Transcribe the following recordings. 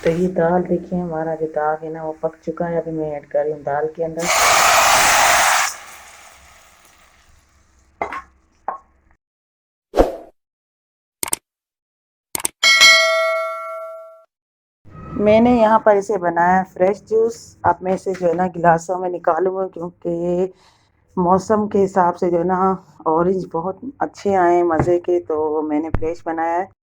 तो ये दाल देखिए, हमारा जो दाल है ना वो पक चुका है। अभी मैं ऐड कर रही हूँ दाल के अंदर। मैंने यहाँ पर इसे बनाया फ्रेश जूस। अब मैं इसे जो है ना गिलासों में निकालूंगा, क्योंकि मौसम के हिसाब से जो है ना ऑरेंज बहुत अच्छे आए मज़े के, तो मैंने फ्रेश बनाया है।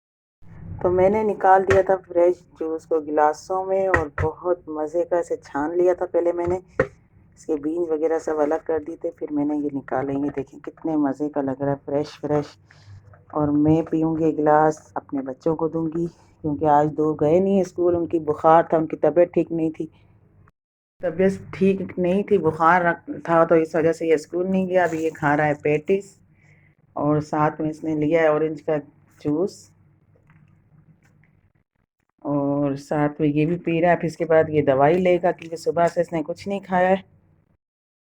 तो मैंने निकाल दिया था फ्रेश जूस को गिलासों में, और बहुत मज़े का इसे छान लिया था। पहले मैंने इसके बीज वगैरह सब अलग कर दिए थे, फिर मैंने ये निकाले। ये देखें कितने मज़े का लग रहा है, फ्रेश फ्रेश। और मैं पीऊँगी गिलास, अपने बच्चों को दूँगी, क्योंकि आज दो गए नहीं है स्कूल। उनकी बुखार था, उनकी तबीयत ठीक नहीं थी। तबीयत ठीक नहीं थी, बुखार था, तो इस वजह से ये स्कूल नहीं गया। अभी ये खा रहा है पेटिस, और साथ में इसने लिया है ऑरेंज का जूस, और साथ में ये भी पी रहा है। फिर इसके बाद ये दवाई लेगा, क्योंकि सुबह से इसने कुछ नहीं खाया है।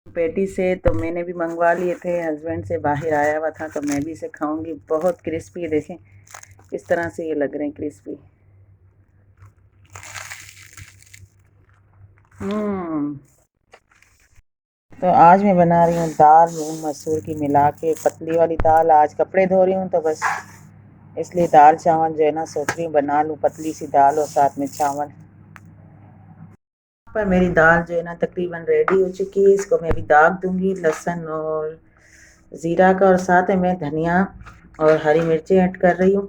पेटी से तो मैंने भी मंगवा लिए थे, हस्बैंड से बाहर आया हुआ था, तो मैं भी इसे खाऊंगी। बहुत क्रिस्पी, देखें इस तरह से ये लग रहे हैं क्रिस्पी। तो आज मैं बना रही हूँ दाल मूंग मसूर की मिला के, पतली वाली दाल। आज कपड़े धो रही हूँ, तो बस इसलिए दाल चावल जो है ना सोच रही हूँ बना लूँ, पतली सी दाल और साथ में चावल। पर मेरी दाल जो है ना तकरीबन रेडी हो चुकी है। इसको मैं अभी दाग दूंगी लहसुन और ज़ीरा का, और साथ में मैं धनिया और हरी मिर्ची ऐड कर रही हूँ।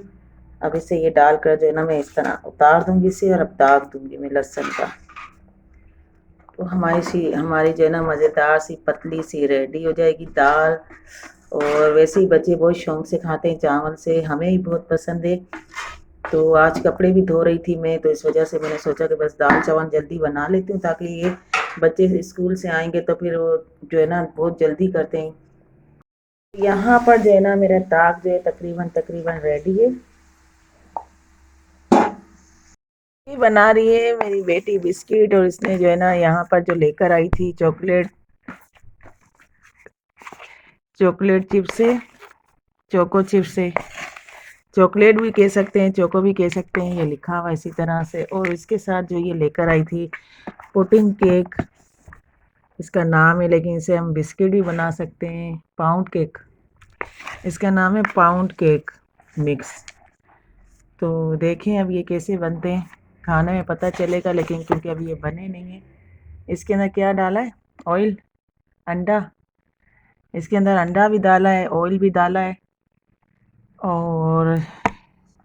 अब इसे ये डालकर जो है ना मैं इस तरह उतार दूंगी इसे, और अब दाग दूंगी मैं लहसुन का। तो हमारी जो है ना मज़ेदार सी पतली सी रेडी हो जाएगी दाल। और वैसे ही बच्चे बहुत शौक से खाते हैं चावल से, हमें भी बहुत पसंद है। तो आज कपड़े भी धो रही थी मैं, तो इस वजह से मैंने सोचा कि बस दाल चावल जल्दी बना लेती हूँ, ताकि ये बच्चे स्कूल से आएंगे तो फिर वो जो है ना बहुत जल्दी करते हैं। यहाँ पर जो है ना मेरा दाग जो है तकरीबन तकरीबन रेडी है। ये बना रही है मेरी बेटी बिस्किट, और इसने जो है ना यहाँ पर जो लेकर आई थी चॉकलेट, चॉकलेट चिप्स है, चोको चिप्स है। चॉकलेट भी कह सकते हैं, चोको भी कह सकते हैं, ये लिखा हुआ इसी तरह से। और इसके साथ जो ये लेकर आई थी पुडिंग केक, इसका नाम है, लेकिन इसे हम बिस्किट भी बना सकते हैं। पाउंड केक इसका नाम है, पाउंड केक मिक्स। तो देखें अब ये कैसे बनते हैं, खाने में पता चलेगा, लेकिन क्योंकि अभी ये बने नहीं हैं। इसके अंदर क्या डाला है, ऑयल, अंडा, इसके अंदर अंडा भी डाला है, ऑयल भी डाला है, और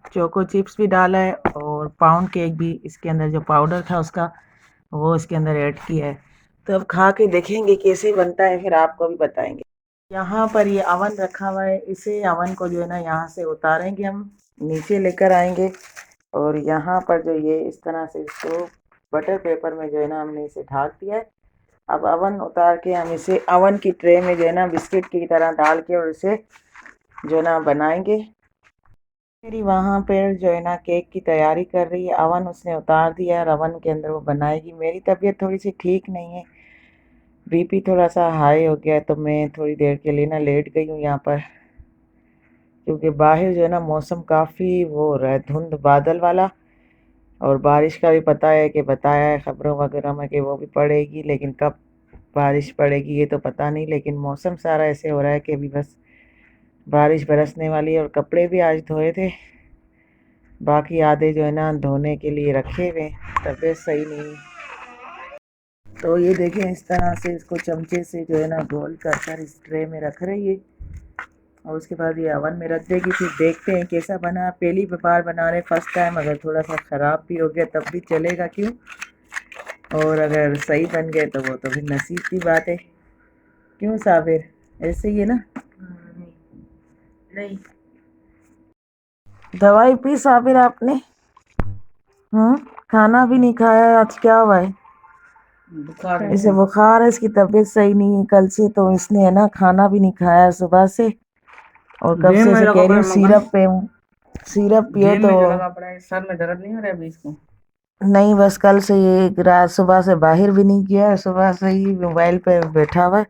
चोको चिप्स भी डाला है, और पाउंड केक भी इसके अंदर जो पाउडर था उसका वो इसके अंदर ऐड किया है। तो अब खा के देखेंगे कैसे बनता है, फिर आपको भी बताएंगे। यहाँ पर ये अवन रखा हुआ है, इसे अवन को जो है ना यहाँ से उतारेंगे, हम नीचे लेकर आएंगे। और यहाँ पर जो ये इस तरह से इसको बटर पेपर में जो है ना हमने इसे ढक दिया है। अब अवन उतार के हम इसे अवन की ट्रे में जो है ना बिस्किट की तरह डाल के, और इसे जो है ना बनाएंगे। मेरी वहाँ पर जो है ना केक की तैयारी कर रही है, अवन उसने उतार दिया है और अवन के अंदर वो बनाएगी। मेरी तबीयत थोड़ी सी ठीक नहीं है, बीपी थोड़ा सा हाई हो गया है, तो मैं थोड़ी देर के लिए ना लेट गई हूँ यहाँ पर, क्योंकि बाहर जो है ना मौसम काफ़ी वो हो रहा है, धुंध बादल वाला। और बारिश का भी पता है कि बताया है खबरों वगैरह में कि वो भी पड़ेगी, लेकिन कब बारिश पड़ेगी ये तो पता नहीं। लेकिन मौसम सारा ऐसे हो रहा है कि अभी बस बारिश बरसने वाली है। और कपड़े भी आज धोए थे, बाकी आधे जो है ना धोने के लिए रखे हुए, तबीयत सही नहीं। तो ये देखें इस तरह से इसको चमचे से जो है ना गोल कर कर इस ट्रे में रख रही है, और उसके बाद ये अवन में रख देगी। फिर देखते हैं कैसा बना। पहली बार बना रहे, फर्स्ट टाइम। अगर थोड़ा सा ख़राब भी हो गया तब भी चलेगा, क्यों, और अगर सही बन गए तो वो तो फिर नसीब की बात है। क्यों साबिर, ऐसे ही है ना। नहीं, दवाई पी साबिर आपने? खाना भी नहीं खाया, आज क्या हुआ है? इसे बुखार है, इसकी तबीयत सही नहीं है कल से, तो इसने है ना खाना भी नहीं खाया सुबह से। और कब से इसे कह रही हूँ सिरप पे, सिरप पियो। तो सर में दर्द नहीं हो रहा है अभी इसको? नहीं, बस कल से ये रात सुबह से बाहर भी नहीं गया है, सुबह से ही मोबाइल पे बैठा हुआ है।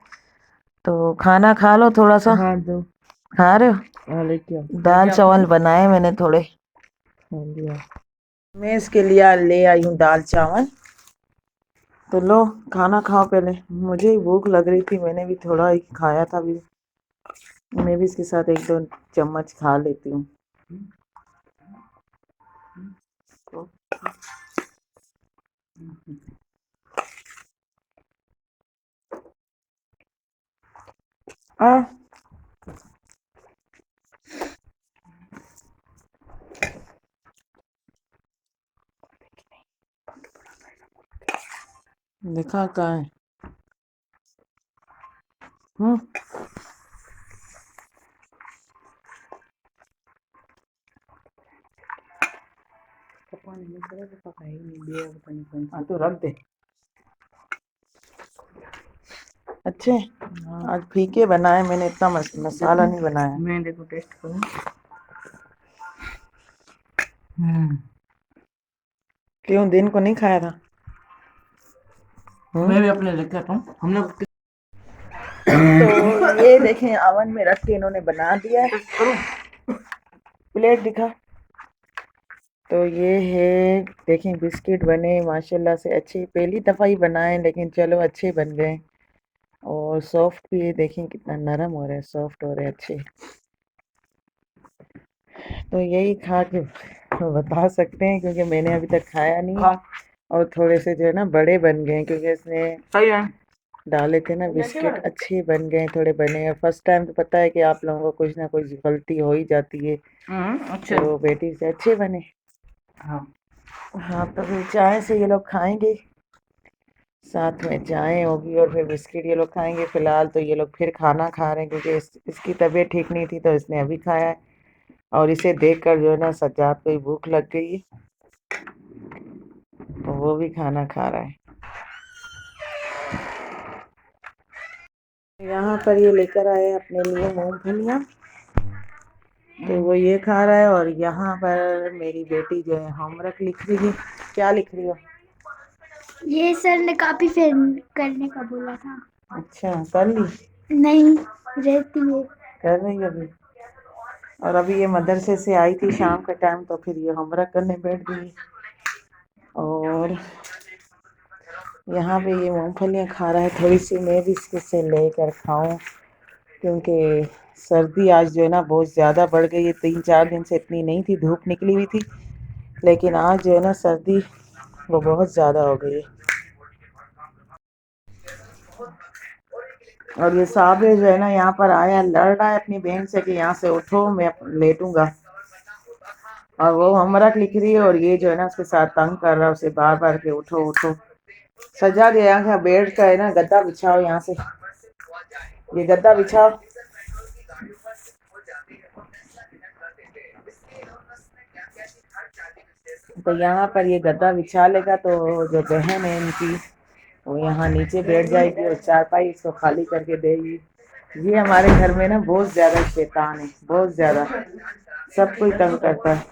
तो खाना खा लो थोड़ा सा। हाँ, दो खा रहे हो? दाल चावल बनाए मैंने थोड़े। हाँ जी, हाँ। मैं इसके लिए ले आई हूँ दाल चावल। तो लो खाना खाओ पहले, मुझे ही भूख लग रही थी, मैंने भी थोड़ा ही खाया था अभी। मैं भी इसके साथ एक दो चम्मच खा लेती हूँ। आ देखा कहाँ है? हम्म हाँ तो रख दे। अच्छे आज फीके बनाए मैंने, इतना मसाला नहीं बनाया। मैं देखो टेस्ट करूँ। क्यों दिन को नहीं खाया था? मैं भी अपने लेके आता हूँ। हम लोग तो ये देखें अवन में रख के इन्होंने बना दिया है। प्लेट दिखा। तो ये है देखें बिस्किट बने माशाल्लाह से अच्छे, पहली दफ़ा ही बनाए लेकिन चलो अच्छे बन गए। और सॉफ्ट भी है, देखें कितना नरम हो रहा है, सॉफ्ट हो रहे हैं अच्छे। तो यही खा के बता सकते हैं क्योंकि मैंने अभी तक खाया नहीं है। और थोड़े से जो है ना बड़े बन गए क्योंकि इसने सही है। डाले थे ना बिस्किट, अच्छे बन गए, थोड़े बने हैं। फर्स्ट टाइम तो पता है कि आप लोगों को कुछ ना कुछ गलती हो ही जाती है। अच्छे। तो बेटी से अच्छे बने। हाँ हाँ तो फिर चाय से ये लोग खाएंगे, साथ में चाय होगी और फिर बिस्किट ये लोग खाएंगे। फिलहाल तो ये लोग फिर खाना खा रहे हैं क्योंकि इसकी तबीयत ठीक नहीं थी तो इसने अभी खाया है। और इसे देखकर जो है ना सज्जाद को ही भूख लग गई है, तो वो भी खाना खा रहा है। यहाँ पर ये लेकर आए अपने लिए मूंगफलियाँ, तो वो ये खा रहा है। और यहाँ पर मेरी बेटी जो है होमवर्क लिख रही है। क्या लिख रही हो? ये सर ने काफी फेर करने का बोला था। अच्छा कर ली? नहीं रहती है। कर रही है अभी। और अभी ये मदरसे से आई थी शाम के टाइम, तो फिर ये होमवर्क करने बैठ गई। और यहाँ पे ये मूंगफलियाँ खा रहा है, थोड़ी सी मैं भी इसके से लेकर खाऊं क्योंकि सर्दी आज जो है ना बहुत ज़्यादा बढ़ गई है। 3-4 दिन से इतनी नहीं थी, धूप निकली हुई थी, लेकिन आज जो है ना सर्दी वो बहुत ज़्यादा हो गई है। और ये साबिर जो है ना यहाँ पर आया, लड़ रहा है अपनी बहन से कि यहाँ से उठो मैं लेटूंगा। और वो होमवर्क लिख रही है और ये जो है ना उसके साथ तंग कर रहा है उसे बार बार के उठो उठो। सजा दे, यहाँ बेड का है ना गद्दा बिछाओ, यहाँ से ये गद्दा बिछाओ। तो यहाँ पर ये गद्दा बिछा लेगा तो जो बहन है इनकी वो यहाँ नीचे बैठ जाएगी और चारपाई इसको खाली करके देगी। ये हमारे घर में ना बहुत ज़्यादा शैतान है, बहुत ज़्यादा, सब कोई तंग करता है।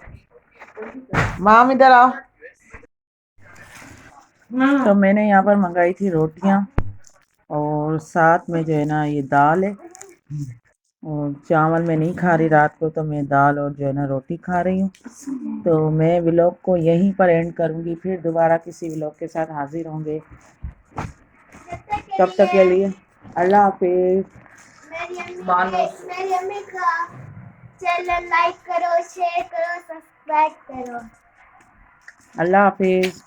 माम इधर आओ। तो मैंने यहाँ पर मंगाई थी रोटियाँ और साथ में जो है ना ये दाल है। और चावल मैं नहीं खा रही रात को, तो मैं दाल और जो है ना रोटी खा रही हूँ। तो मैं व्लॉग को यहीं पर एंड करूँगी, फिर दोबारा किसी व्लॉग के साथ हाजिर होंगे। तब तक के लिए अल्लाह हाफिज़। मेरी अम्मी का चैनल लाइक करो, शेयर करो, सब्सक्राइब करो। अल्लाह हाफिज़।